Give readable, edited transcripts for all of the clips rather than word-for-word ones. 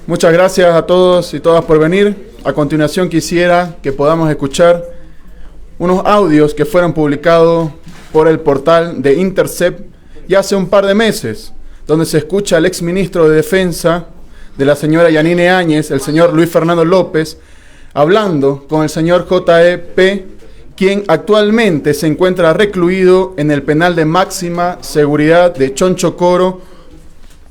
Muchas gracias a todos y todas por venir. A continuación quisiera que podamos escuchar unos audios que fueron publicados por el portal de Intercept ya hace un par de meses, donde se escucha al exministro de Defensa de la señora Yanine Áñez, el señor Luis Fernando López, hablando con el señor J.E.P., quien actualmente se encuentra recluido en el penal de máxima seguridad de Chonchocoro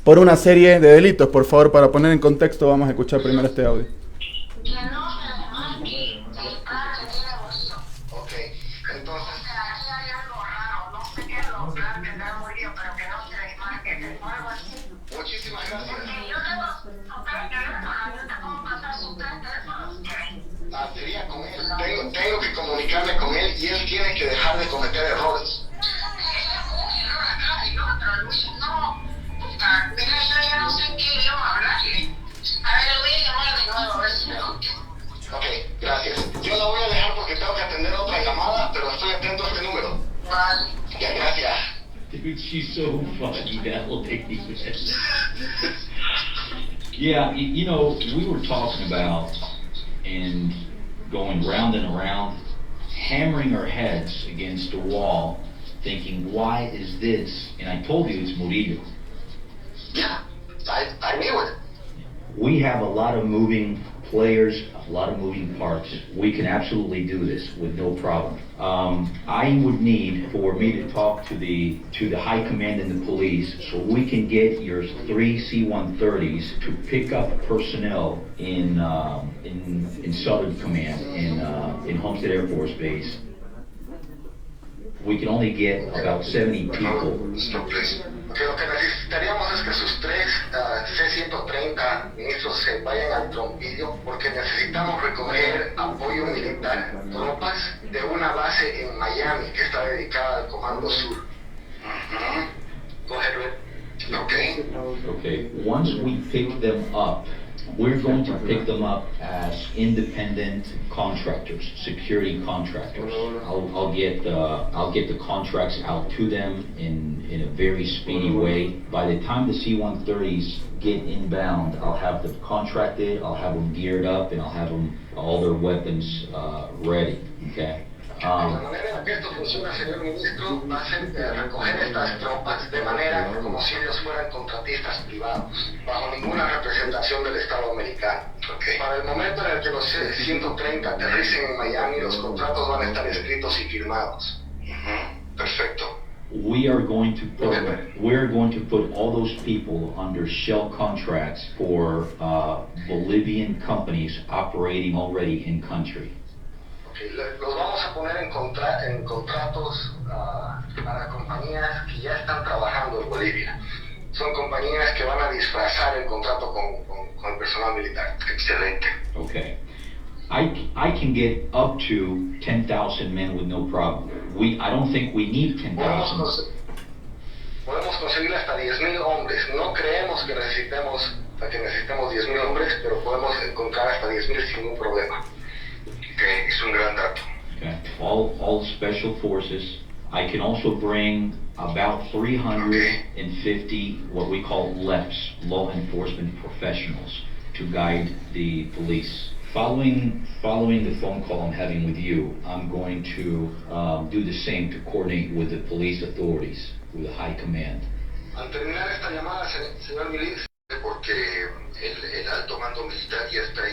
por una serie de delitos. Por favor, para poner en contexto, vamos a escuchar primero este audio. Muchísimas gracias. Sería con él. Tengo que comunicarme con él y él tiene que dejar de cometer errores. Ok, gracias. Yo la voy a dejar porque tengo que atender otra llamada, pero estoy atento a este número. Ya, gracias. Dude, she's so funny, that lady. Yeah, you know, we were talking about and going round and around, hammering our heads against the wall, thinking, why is this? And I told you it's Murillo. Yeah, I knew it. We have a lot of moving players, a lot of moving parts. We can absolutely do this with no problem. I would need for me to talk to the high command in the police so we can get your 3 C-130s to pick up personnel in Southern Command in Homestead Air Force Base. We can only get about 70 people. Stop, please. Okay, lo que necesitaríamos es que sus 3 C-130 ministros se vayan al trompillo porque necesitamos recoger apoyo militar, tropas de una base en Miami que está dedicada al Comando Sur. Go ahead, Red. Okay. Okay, once we pick them up, we're going to pick them up as independent contractors, security contractors. I'll get the contracts out to them in a very speedy way. By the time the C-130s get inbound, I'll have them contracted, I'll have them geared up, and I'll have them all their weapons ready. Okay. La manera en la que esto funciona, señor ministro, va a ser recoger estas tropas de manera como si ellos fueran contratistas privados, bajo ninguna representación del Estado americano. Okay. Para el momento en el que los 130 aterricen en Miami, los contratos van a estar escritos y firmados. Perfecto. We're going to put all those people under shell contracts for Bolivian companies operating already in country. Los vamos a poner en contratos para compañías que ya están trabajando en Bolivia. Son compañías que van a disfrazar el contrato con el personal militar. Excelente. Okay. I can get up to 10,000 men with no problem. I don't think we need 10,000. Podemos conseguir hasta 10,000 hombres. No creemos que necesitemos 10,000 hombres, pero podemos encontrar hasta 10,000 sin ningún problema. Okay, es un gran dato. Okay. All special forces. I can also bring about 350 what we call LEPs, law enforcement professionals, to guide the police. Following the phone call I'm having with you, I'm going to do the same to coordinate with the police authorities, with the high command. Al terminar esta llamada, señor Milic, porque el alto mando militar ya está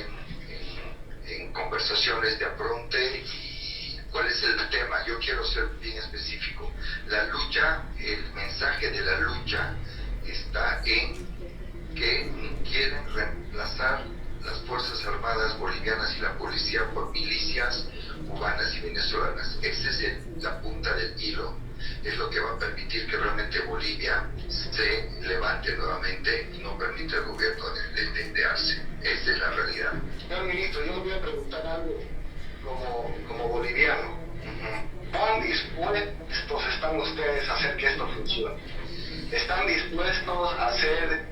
en conversaciones de apronte. Y ¿cuál es el tema? Yo quiero ser bien específico. La lucha, el mensaje de la lucha está en que quieren reemplazar las Fuerzas Armadas bolivianas y la policía por milicias cubanas y venezolanas. Esa es la punta del hilo. Es lo que va a permitir que realmente Bolivia se levante nuevamente y no permita al gobierno desdendearse. Esa es la realidad. Señor ministro, yo le voy a preguntar algo como boliviano. ¿Cuán dispuestos están ustedes a hacer que esto funcione? ¿Están dispuestos a hacer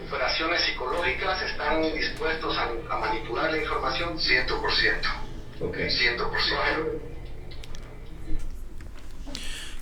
operaciones psicológicas? ¿Están dispuestos a manipular la información? 100%. Okay. 100%.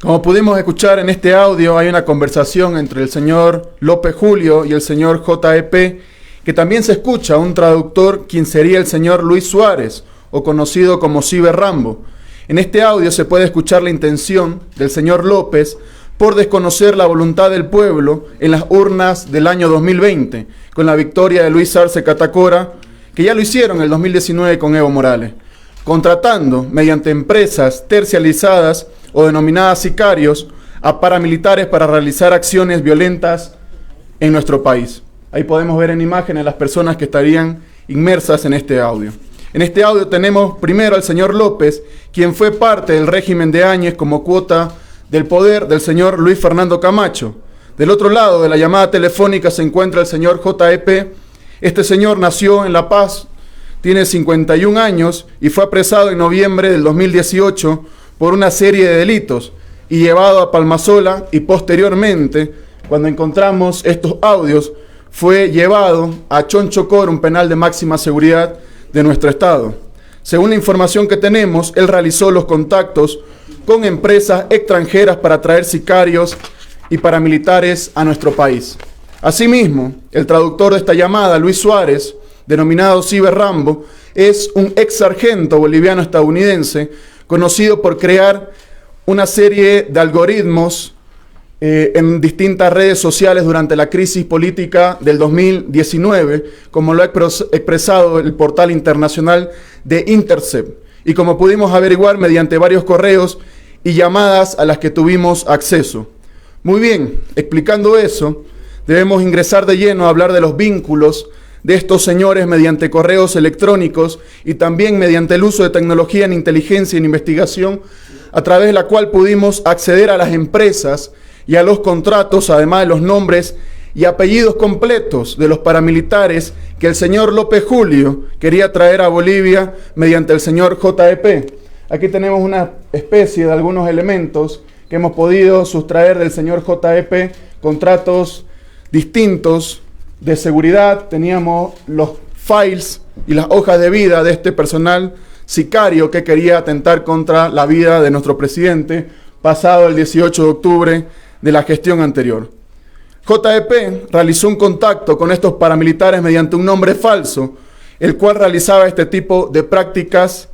Como pudimos escuchar en este audio, hay una conversación entre el señor López Julio y el señor JEP, que también se escucha un traductor, quien sería el señor Luis Suárez, o conocido como Ciber Rambo. En este audio se puede escuchar la intención del señor López por desconocer la voluntad del pueblo en las urnas del año 2020, con la victoria de Luis Arce Catacora, que ya lo hicieron en el 2019 con Evo Morales, contratando mediante empresas tercializadas o denominadas sicarios a paramilitares para realizar acciones violentas en nuestro país. Ahí podemos ver en imágenes las personas que estarían inmersas en este audio. En este audio tenemos primero al señor López, quien fue parte del régimen de Áñez como cuota del poder del señor Luis Fernando Camacho. Del otro lado de la llamada telefónica se encuentra el señor JEP. Este señor nació en La Paz, tiene 51 años y fue apresado en noviembre del 2018 por una serie de delitos y llevado a Palmasola, y posteriormente, cuando encontramos estos audios, fue llevado a Chonchocor, un penal de máxima seguridad de nuestro estado. Según la información que tenemos, él realizó los contactos con empresas extranjeras para traer sicarios y paramilitares a nuestro país. Asimismo, el traductor de esta llamada, Luis Suárez, denominado Ciber Rambo, es un ex sargento boliviano estadounidense conocido por crear una serie de algoritmos en distintas redes sociales durante la crisis política del 2019, como lo ha expresado el portal internacional de Intercept, y como pudimos averiguar mediante varios correos y llamadas a las que tuvimos acceso. Muy bien, explicando eso, debemos ingresar de lleno a hablar de los vínculos de estos señores mediante correos electrónicos y también mediante el uso de tecnología en inteligencia y en investigación, a través de la cual pudimos acceder a las empresas y a los contratos, además de los nombres y apellidos completos de los paramilitares que el señor López Julio quería traer a Bolivia mediante el señor JEP. Aquí tenemos una especie de algunos elementos que hemos podido sustraer del señor JEP, contratos distintos de seguridad. Teníamos los files y las hojas de vida de este personal sicario que quería atentar contra la vida de nuestro presidente pasado el 18 de octubre de la gestión anterior. JEP realizó un contacto con estos paramilitares mediante un nombre falso, el cual realizaba este tipo de prácticas,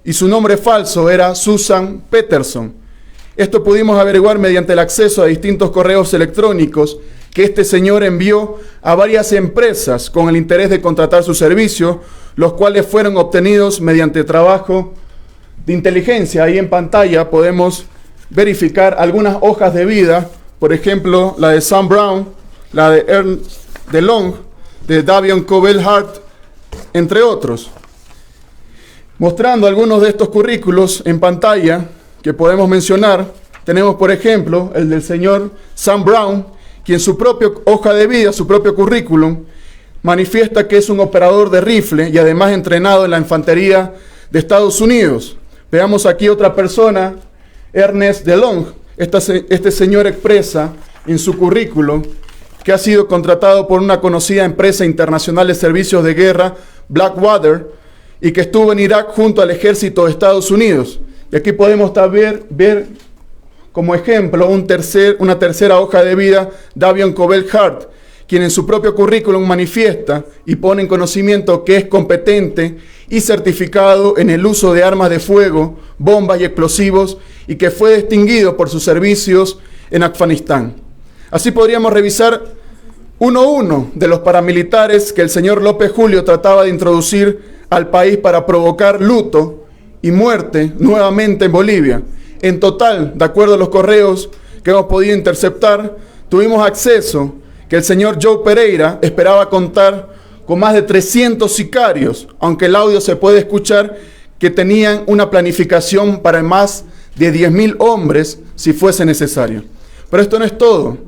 y su nombre falso era Susan Peterson. Esto pudimos averiguar mediante el acceso a distintos correos electrónicos que este señor envió a varias empresas con el interés de contratar sus servicios, los cuales fueron obtenidos mediante trabajo de inteligencia. Ahí en pantalla podemos verificar algunas hojas de vida, por ejemplo, la de Sam Brown, la de Ernst DeLong, de Davion Cobell Hart, entre otros. Mostrando algunos de estos currículos en pantalla que podemos mencionar, tenemos por ejemplo el del señor Sam Brown, quien su propia hoja de vida, su propio currículum, manifiesta que es un operador de rifle y además entrenado en la infantería de Estados Unidos. Veamos aquí otra persona, Ernest DeLong. Este señor expresa en su currículum que ha sido contratado por una conocida empresa internacional de servicios de guerra, Blackwater, y que estuvo en Irak junto al ejército de Estados Unidos. Y aquí podemos también ver como ejemplo una tercera hoja de vida, Davion Cobell Hart, quien en su propio currículum manifiesta y pone en conocimiento que es competente y certificado en el uso de armas de fuego, bombas y explosivos, y que fue distinguido por sus servicios en Afganistán. Así podríamos revisar uno a uno de los paramilitares que el señor López Julio trataba de introducir al país para provocar luto y muerte nuevamente en Bolivia. En total, de acuerdo a los correos que hemos podido interceptar, tuvimos acceso que el señor Joe Pereira esperaba contar con más de 300 sicarios, aunque el audio se puede escuchar que tenían una planificación para más de 10.000 hombres si fuese necesario. Pero esto no es todo.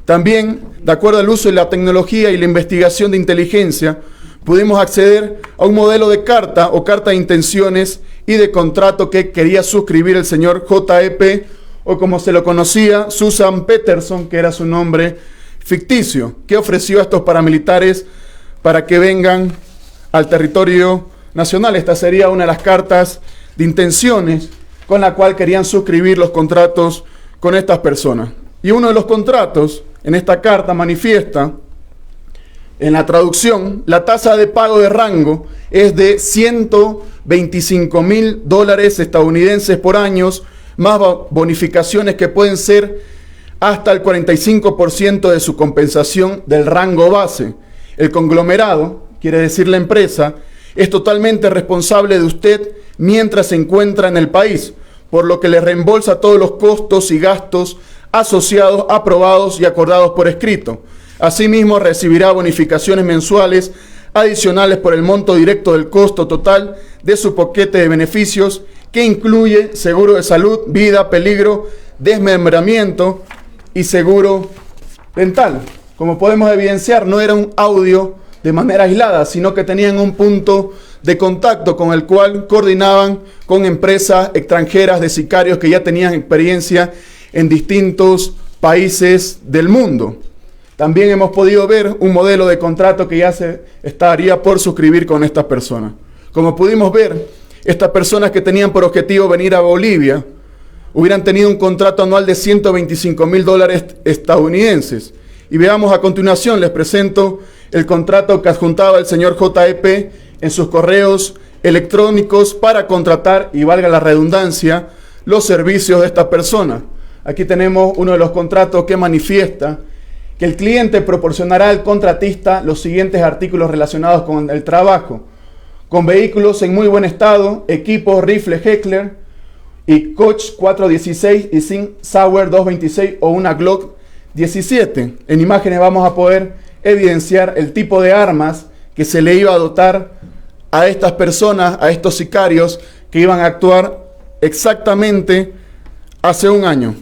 También, de acuerdo al uso de la tecnología y la investigación de inteligencia, pudimos acceder a un modelo de carta o carta de intenciones y de contrato que quería suscribir el señor JEP, o como se lo conocía, Susan Peterson, que era su nombre ficticio, que ofreció a estos paramilitares para que vengan al territorio nacional. Esta sería una de las cartas de intenciones con la cual querían suscribir los contratos con estas personas. Y uno de los contratos en esta carta manifiesta, en la traducción, la tasa de pago de rango es de $125,000 estadounidenses por año, más bonificaciones que pueden ser hasta el 45% de su compensación del rango base. El conglomerado, quiere decir la empresa, es totalmente responsable de usted mientras se encuentra en el país, por lo que le reembolsa todos los costos y gastos asociados, aprobados y acordados por escrito. Asimismo, recibirá bonificaciones mensuales adicionales por el monto directo del costo total de su paquete de beneficios, que incluye seguro de salud, vida, peligro, desmembramiento y seguro dental. Como podemos evidenciar, no era un audio de manera aislada, sino que tenían un punto de contacto con el cual coordinaban con empresas extranjeras de sicarios que ya tenían experiencia en distintos países del mundo. También hemos podido ver un modelo de contrato que ya se estaría por suscribir con estas personas. Como pudimos ver, estas personas que tenían por objetivo venir a Bolivia hubieran tenido un contrato anual de $125,000 estadounidenses. Y veamos a continuación, les presento el contrato que adjuntaba el señor JEP en sus correos electrónicos para contratar, y valga la redundancia, los servicios de estas personas. Aquí tenemos uno de los contratos que manifiesta que el cliente proporcionará al contratista los siguientes artículos relacionados con el trabajo: con vehículos en muy buen estado, equipos rifle Heckler y Koch 416 y Sig Sauer 226 o una Glock 17. En imágenes vamos a poder evidenciar el tipo de armas que se le iba a dotar a estas personas, a estos sicarios que iban a actuar exactamente hace un año.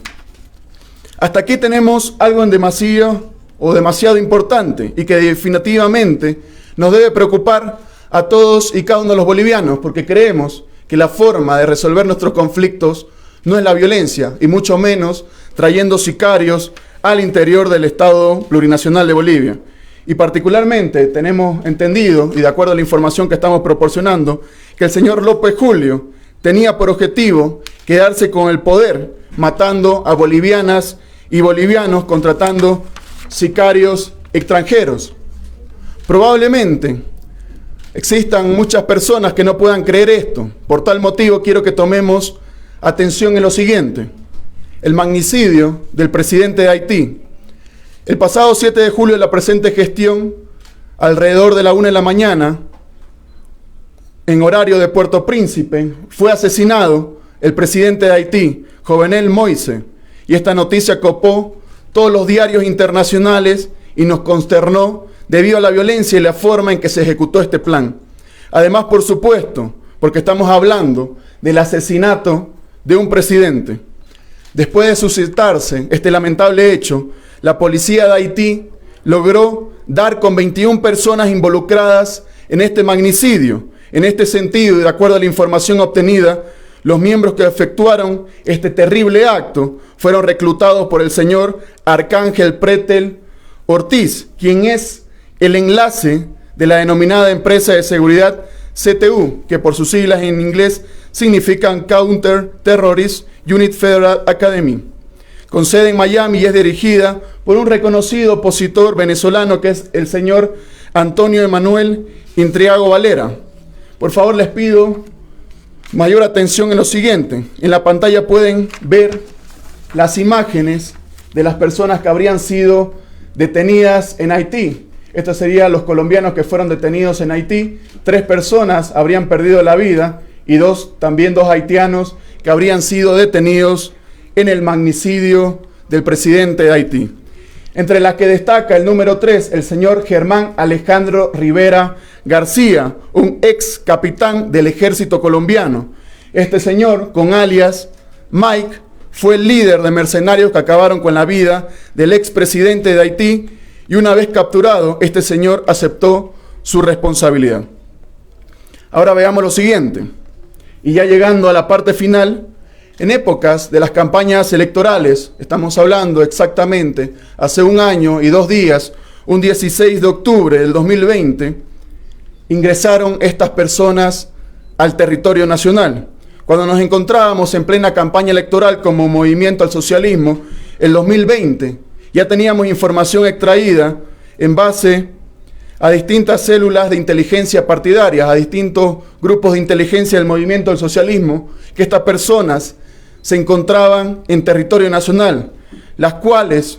Hasta aquí tenemos algo en demasiado importante y que definitivamente nos debe preocupar a todos y cada uno de los bolivianos, porque creemos que la forma de resolver nuestros conflictos no es la violencia, y mucho menos trayendo sicarios al interior del Estado Plurinacional de Bolivia. Y particularmente tenemos entendido, y de acuerdo a la información que estamos proporcionando, que el señor López Julio tenía por objetivo quedarse con el poder, matando a bolivianas y bolivianos, contratando sicarios extranjeros. Probablemente existan muchas personas que no puedan creer esto. Por tal motivo quiero que tomemos atención en lo siguiente: el magnicidio del presidente de Haití. El pasado 7 de julio de la presente gestión, alrededor de la 1 de la mañana, en horario de Puerto Príncipe, fue asesinado el presidente de Haití, Jovenel Moïse, y esta noticia copó todos los diarios internacionales y nos consternó debido a la violencia y la forma en que se ejecutó este plan. Además, por supuesto, porque estamos hablando del asesinato de un presidente. Después de suscitarse este lamentable hecho, la policía de Haití logró dar con 21 personas involucradas en este magnicidio. En este sentido, y de acuerdo a la información obtenida, los miembros que efectuaron este terrible acto fueron reclutados por el señor Arcángel Pretel Ortiz, quien es el enlace de la denominada empresa de seguridad CTU, que por sus siglas en inglés significan Counter Terrorist Unit Federal Academy, con sede en Miami, y es dirigida por un reconocido opositor venezolano que es el señor Antonio Emanuel Intriago Valera. Por favor, les pido mayor atención en lo siguiente. En la pantalla pueden ver las imágenes de las personas que habrían sido detenidas en Haití. Estos serían los colombianos que fueron detenidos en Haití. 3 personas habrían perdido la vida y también dos haitianos que habrían sido detenidos en el magnicidio del presidente de Haití. Entre las que destaca el número 3, el señor Germán Alejandro Rivera García, un ex capitán del ejército colombiano. Este señor, con alias Mike, fue el líder de mercenarios que acabaron con la vida del expresidente de Haití, y una vez capturado, este señor aceptó su responsabilidad. Ahora veamos lo siguiente, y ya llegando a la parte final. En épocas de las campañas electorales, estamos hablando exactamente hace un año y 2 días, un 16 de octubre del 2020, ingresaron estas personas al territorio nacional cuando nos encontrábamos en plena campaña electoral como Movimiento al Socialismo, el 2020, ya teníamos información extraída en base a distintas células de inteligencia partidarias, a distintos grupos de inteligencia del Movimiento al Socialismo, que estas personas se encontraban en territorio nacional, las cuales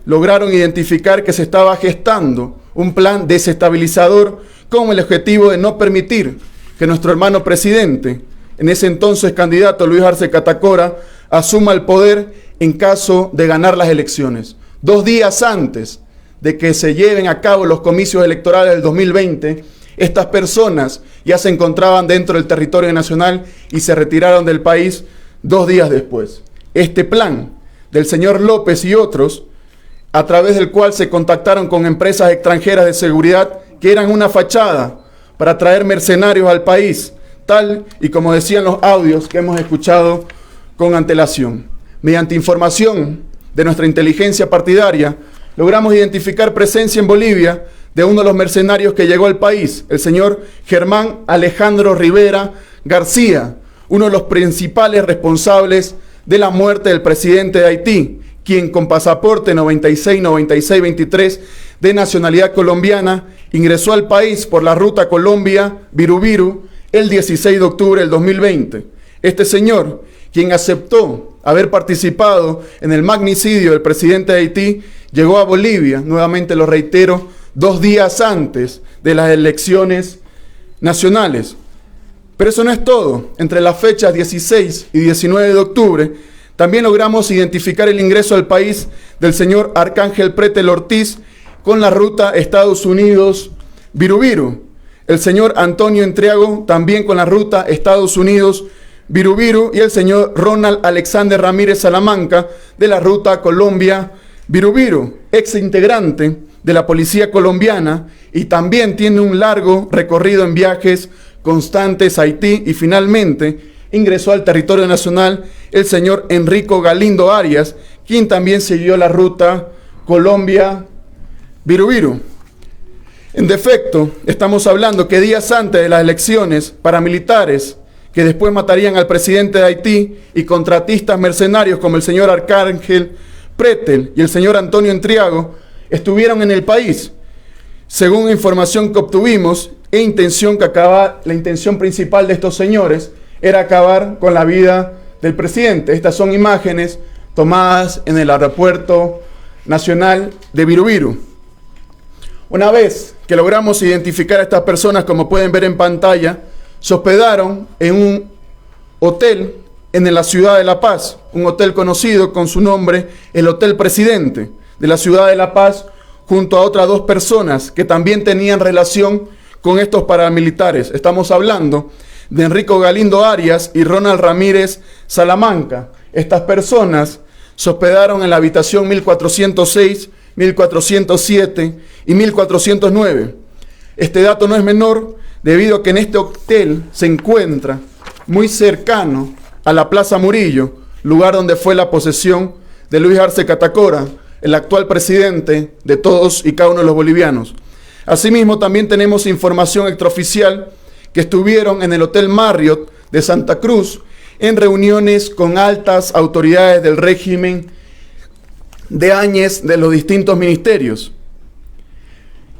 lograron identificar que se estaba gestando un plan desestabilizador con el objetivo de no permitir que nuestro hermano presidente, en ese entonces candidato Luis Arce Catacora, asuma el poder en caso de ganar las elecciones. 2 días antes de que se lleven a cabo los comicios electorales del 2020, estas personas ya se encontraban dentro del territorio nacional y se retiraron del país 2 días después. Este plan del señor López y otros, a través del cual se contactaron con empresas extranjeras de seguridad que eran una fachada para traer mercenarios al país, tal y como decían los audios que hemos escuchado con antelación. Mediante información de nuestra inteligencia partidaria, logramos identificar presencia en Bolivia de uno de los mercenarios que llegó al país, el señor Germán Alejandro Rivera García, uno de los principales responsables de la muerte del presidente de Haití, quien con pasaporte 96-96-23 de nacionalidad colombiana ingresó al país por la ruta Colombia-Virubiru el 16 de octubre del 2020. Este señor, quien aceptó haber participado en el magnicidio del presidente de Haití, llegó a Bolivia, nuevamente lo reitero, 2 días antes de las elecciones nacionales. Pero eso no es todo. Entre las fechas 16 y 19 de octubre, también logramos identificar el ingreso al país del señor Arcángel Pretel Ortiz con la ruta Estados Unidos-Virubiru. El señor Antonio Entriago también con la ruta Estados Unidos-Virubiru y el señor Ronald Alexander Ramírez Salamanca de la ruta Colombia-Virubiru, ex integrante de la policía colombiana y también tiene un largo recorrido en viajes constantes a Haití y finalmente ingresó al territorio nacional el señor Enrico Galindo Arias, quien también siguió la ruta Colombia-Virubiru. En defecto, estamos hablando que días antes de las elecciones, paramilitares que después matarían al presidente de Haití y contratistas mercenarios como el señor Arcángel Pretel y el señor Antonio Entriago estuvieron en el país, según información que obtuvimos, la intención principal de estos señores era acabar con la vida del presidente. Estas son imágenes tomadas en el aeropuerto nacional de Virubiru. Una vez que logramos identificar a estas personas, como pueden ver en pantalla, se hospedaron en un hotel en la ciudad de La Paz, un hotel conocido con su nombre, el Hotel Presidente de la ciudad de La Paz, junto a otras 2 personas que también tenían relación con estos paramilitares. Estamos hablando de Enrico Galindo Arias y Ronald Ramírez Salamanca. Estas personas se hospedaron en la habitación 1406, 1407 y 1409. Este dato no es menor debido a que en este hotel se encuentra muy cercano a la Plaza Murillo, lugar donde fue la posesión de Luis Arce Catacora, el actual presidente de todos y cada uno de los bolivianos. Asimismo, también tenemos información extraoficial que estuvieron en el Hotel Marriott de Santa Cruz en reuniones con altas autoridades del régimen de Áñez de los distintos ministerios.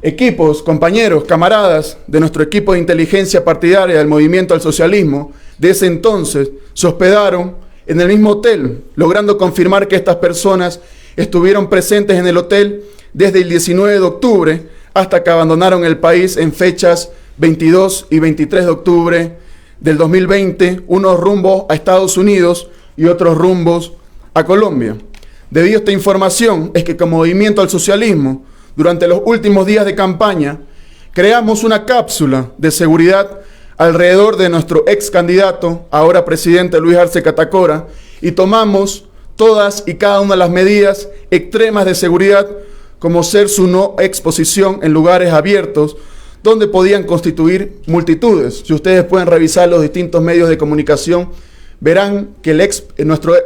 Equipos, compañeros, camaradas de nuestro equipo de inteligencia partidaria del Movimiento al Socialismo de ese entonces se hospedaron en el mismo hotel, logrando confirmar que estas personas estuvieron presentes en el hotel desde el 19 de octubre hasta que abandonaron el país en fechas 22 y 23 de octubre del 2020, unos rumbos a Estados Unidos y otros rumbos a Colombia. Debido a esta información es que como Movimiento al Socialismo, durante los últimos días de campaña, creamos una cápsula de seguridad alrededor de nuestro ex candidato, ahora presidente Luis Arce Catacora, y tomamos todas y cada una de las medidas extremas de seguridad, como ser su no exposición en lugares abiertos, donde podían constituir multitudes. Si ustedes pueden revisar los distintos medios de comunicación, verán que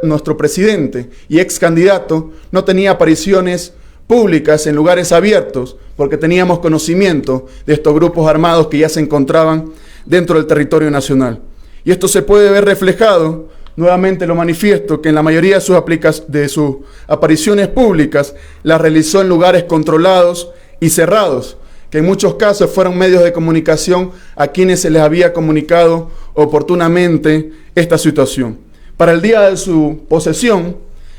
nuestro presidente y ex candidato no tenía apariciones públicas en lugares abiertos, porque teníamos conocimiento de estos grupos armados que ya se encontraban dentro del territorio nacional. Y esto se puede ver reflejado, nuevamente lo manifiesto, que en la mayoría de sus apariciones públicas las realizó en lugares controlados y cerrados, que en muchos casos fueron medios de comunicación a quienes se les había comunicado oportunamente esta situación. Para el día de su posesión,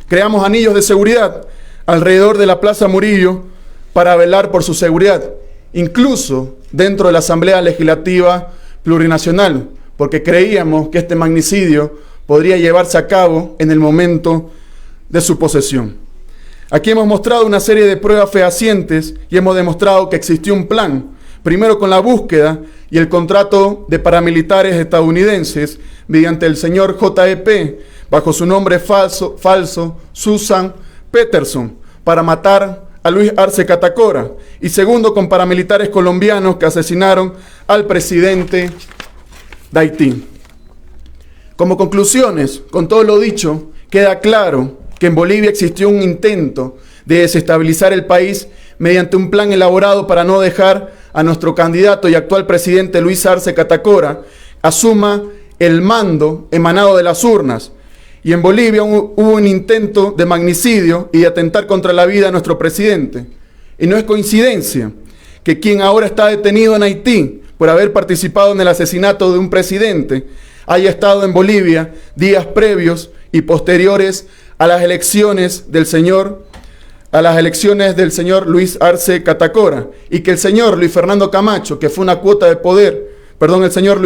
creamos anillos de seguridad alrededor de la Plaza Murillo para velar por su seguridad, incluso dentro de la Asamblea Legislativa Plurinacional, porque creíamos que este magnicidio podría llevarse a cabo en el momento de su posesión. Aquí hemos mostrado una serie de pruebas fehacientes y hemos demostrado que existió un plan, primero con la búsqueda y el contrato de paramilitares estadounidenses mediante el señor JEP, bajo su nombre falso Susan Peterson, para matar a Luis Arce Catacora, y segundo con paramilitares colombianos que asesinaron al presidente de Haití. Como conclusiones, con todo lo dicho, queda claro que en Bolivia existió un intento de desestabilizar el país mediante un plan elaborado para no dejar a nuestro candidato y actual presidente Luis Arce Catacora asuma el mando emanado de las urnas. Y en Bolivia hubo un intento de magnicidio y de atentar contra la vida de nuestro presidente. Y no es coincidencia que quien ahora está detenido en Haití por haber participado en el asesinato de un presidente haya estado en Bolivia días previos y posteriores a las elecciones del señor Luis Arce Catacora, y que el señor Luis Fernando Camacho, que fue una cuota de poder, el señor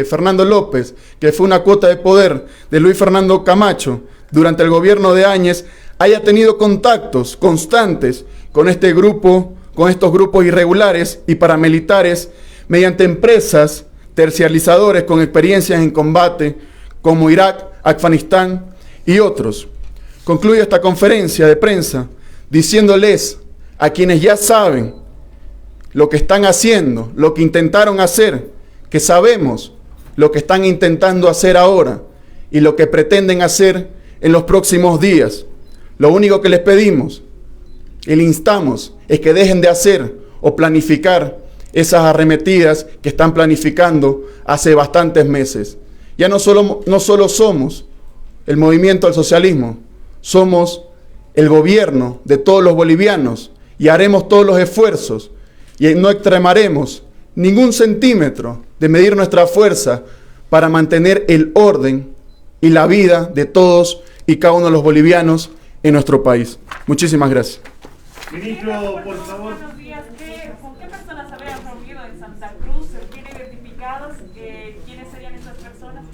Fernando López, que fue una cuota de poder de Luis Fernando Camacho durante el gobierno de Áñez, haya tenido contactos constantes con estos grupos irregulares y paramilitares mediante empresas terciarizadores con experiencias en combate como Irak, Afganistán y otros. Concluyo esta conferencia de prensa diciéndoles a quienes ya saben lo que están haciendo, lo que intentaron hacer, que sabemos lo que están intentando hacer ahora y lo que pretenden hacer en los próximos días. Lo único que les pedimos y les instamos es que dejen de hacer o planificar esas arremetidas que están planificando hace bastantes meses. Ya no solo somos el movimiento al socialismo, somos el gobierno de todos los bolivianos y haremos todos los esfuerzos y no extremaremos ningún centímetro de medir nuestra fuerza para mantener el orden y la vida de todos y cada uno de los bolivianos en nuestro país. Muchísimas gracias. Ministro, por favor. Buenos días. ¿Con qué personas habrían reunido en Santa Cruz? ¿Tiene identificados quiénes serían esas personas?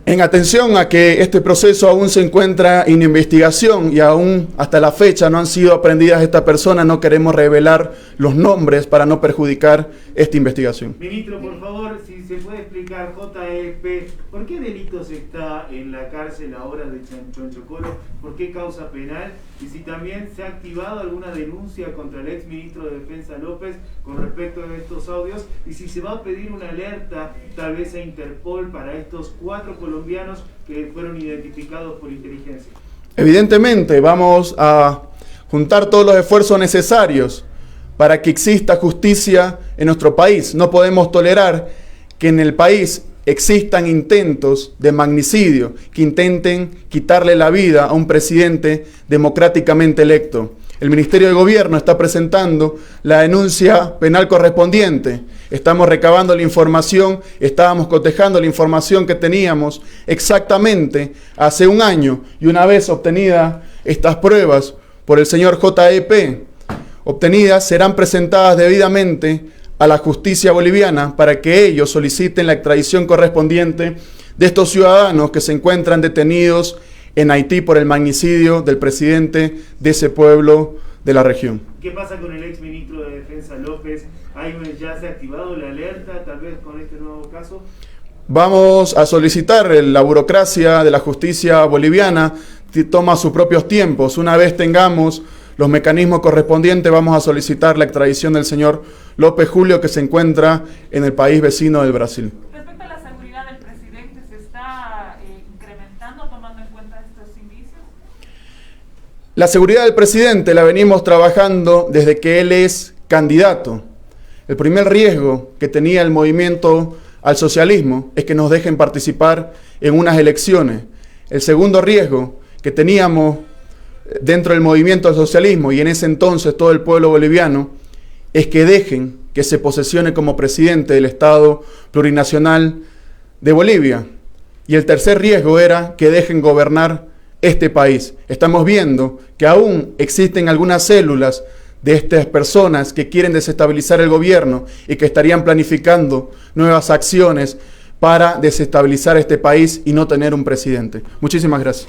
En atención a que este proceso aún se encuentra en investigación y aún hasta la fecha no han sido aprendidas estas personas, no queremos revelar los nombres para no perjudicar esta investigación. Ministro, por favor, si se puede explicar, JEP, ¿por qué delitos está en la cárcel ahora de Chonchocoro? ¿Por qué causa penal? Y si también se ha activado alguna denuncia contra el ex ministro de Defensa López con respecto a estos audios, y si se va a pedir una alerta tal vez a Interpol para estos 4 colombianos que fueron identificados por inteligencia. Evidentemente vamos a juntar todos los esfuerzos necesarios para que exista justicia en nuestro país. No podemos tolerar que en el país existan intentos de magnicidio, que intenten quitarle la vida a un presidente democráticamente electo. El Ministerio de Gobierno está presentando la denuncia penal correspondiente. Estamos recabando la información, estábamos cotejando la información que teníamos exactamente hace un año, y una vez obtenidas estas pruebas por el señor JEP, obtenidas serán presentadas debidamente a la justicia boliviana para que ellos soliciten la extradición correspondiente de estos ciudadanos que se encuentran detenidos en Haití por el magnicidio del presidente de ese pueblo de la región. ¿Qué pasa con el ex ministro de Defensa López? ¿Ya se ha activado la alerta tal vez con este nuevo caso? Vamos a solicitar, la burocracia de la justicia boliviana toma sus propios tiempos. Una vez tengamos los mecanismos correspondientes, vamos a solicitar la extradición del señor López Julio, que se encuentra en el país vecino del Brasil. Respecto a la seguridad del presidente, ¿se está incrementando tomando en cuenta estos indicios? La seguridad del presidente la venimos trabajando desde que él es candidato. El primer riesgo que tenía el movimiento al socialismo es que nos dejen participar en unas elecciones. El segundo riesgo que teníamos dentro del movimiento al socialismo y en ese entonces todo el pueblo boliviano es que dejen que se posesione como presidente del Estado plurinacional de Bolivia. Y el tercer riesgo era que dejen gobernar este país. Estamos viendo que aún existen algunas células de estas personas que quieren desestabilizar el gobierno y que estarían planificando nuevas acciones para desestabilizar este país y no tener un presidente. Muchísimas gracias.